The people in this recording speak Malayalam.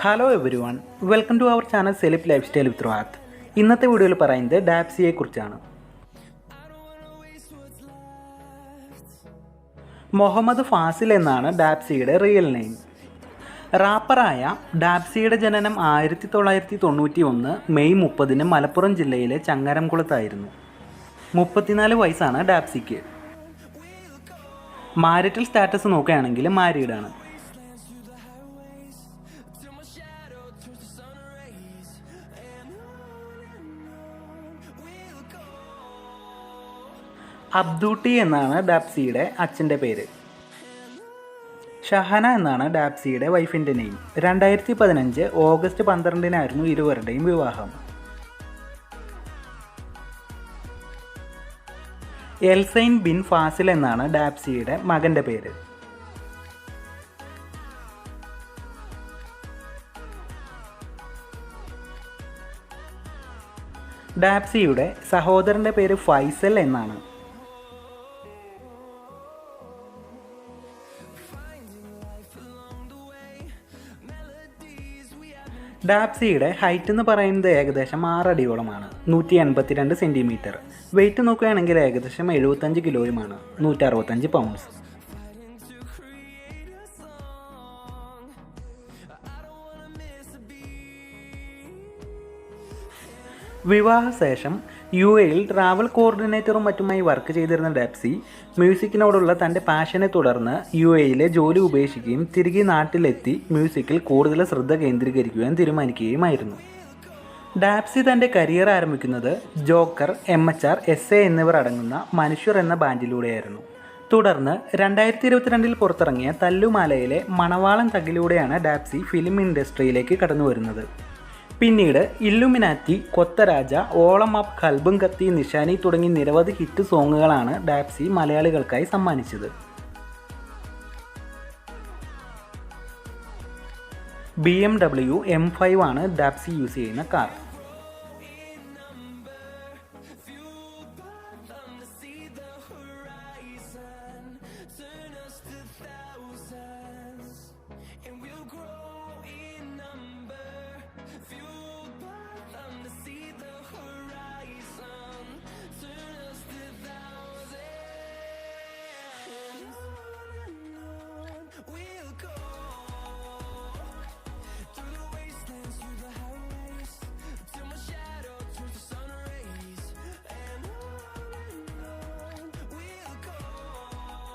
Hello everyone, welcome to our channel celeb lifestyle with Rath. ഇന്നത്തെ വീഡിയോയിൽ പറയുന്നത് ഡാപ്സിയെക്കുറിച്ചാണ്. മുഹമ്മദ് ഫാസിൽ എന്നാണ് ഡാപ്സിയുടെ റിയൽ നെയിം. റാപ്പറായ ഡാപ്സിയുടെ ജനനം 1991 മെയ് 30 മലപ്പുറം ജില്ലയിലെ ചങ്ങരംകുളത്തായിരുന്നു. 34 വയസ്സാണ് ഡാപ്സിക്ക്. മാരിറ്റൽ സ്റ്റാറ്റസ് നോക്കുകയാണെങ്കിൽ മാരീഡാണ്. അബ്ദൂട്ടി എന്നാണ് ഡാപ്സിയുടെ അച്ഛൻ്റെ പേര്. ഷഹന എന്നാണ് ഡാപ്സിയുടെ വൈഫിൻ്റെ നെയിം. 2015 ഓഗസ്റ്റ് 12 ഇരുവരുടെയും വിവാഹം. എൽസൈൻ ബിൻ ഫാസിൽ എന്നാണ് ഡാപ്സിയുടെ മകൻ്റെ പേര്. ഡാപ്സിയുടെ സഹോദരൻ്റെ പേര് ഫൈസൽ എന്നാണ്. ഡാപ്സിയുടെ ഹൈറ്റ് എന്ന് പറയുന്നത് ഏകദേശം 6 അടിയോളമാണ്, 182 സെൻറ്റിമീറ്റർ. വെയിറ്റ് നോക്കുകയാണെങ്കിൽ ഏകദേശം 75 കിലോയുമാണ്, 165 പൗണ്ട്സ്. വിവാഹശേഷം UAE ട്രാവൽ കോർഡിനേറ്ററും മറ്റുമായി വർക്ക് ചെയ്തിരുന്ന ഡാപ്സി മ്യൂസിക്കിനോടുള്ള തൻ്റെ പാഷനെ തുടർന്ന് UAE ജോലി ഉപേക്ഷിക്കുകയും തിരികെ നാട്ടിലെത്തി മ്യൂസിക്കിൽ കൂടുതൽ ശ്രദ്ധ കേന്ദ്രീകരിക്കുവാൻ തീരുമാനിക്കുകയുമായിരുന്നു. ഡാപ്സി തൻ്റെ കരിയർ ആരംഭിക്കുന്നത് ജോക്കർ, MHR, SA എന്നിവർ അടങ്ങുന്ന മനുഷ്യർ എന്ന ബാൻഡിലൂടെയായിരുന്നു. തുടർന്ന് 2022 പുറത്തിറങ്ങിയ തല്ലുമാലയിലെ മണവാളൻ തകിലൂടെയാണ് ഡാപ്സി ഫിലിം ഇൻഡസ്ട്രിയിലേക്ക് കടന്നു വരുന്നത്. പിന്നീട് ഇല്ലുമിനാറ്റി, കൊത്തരാജ, ഓളം അപ്പ്, കൽബും കത്തി, നിഷാനി തുടങ്ങി നിരവധി ഹിറ്റ് സോങ്ങുകളാണ് ഡാപ്സി മലയാളികൾക്കായി സമ്മാനിച്ചത്. BMW M5 ആണ് ഡാപ്സി യൂസ് ചെയ്യുന്ന കാർ.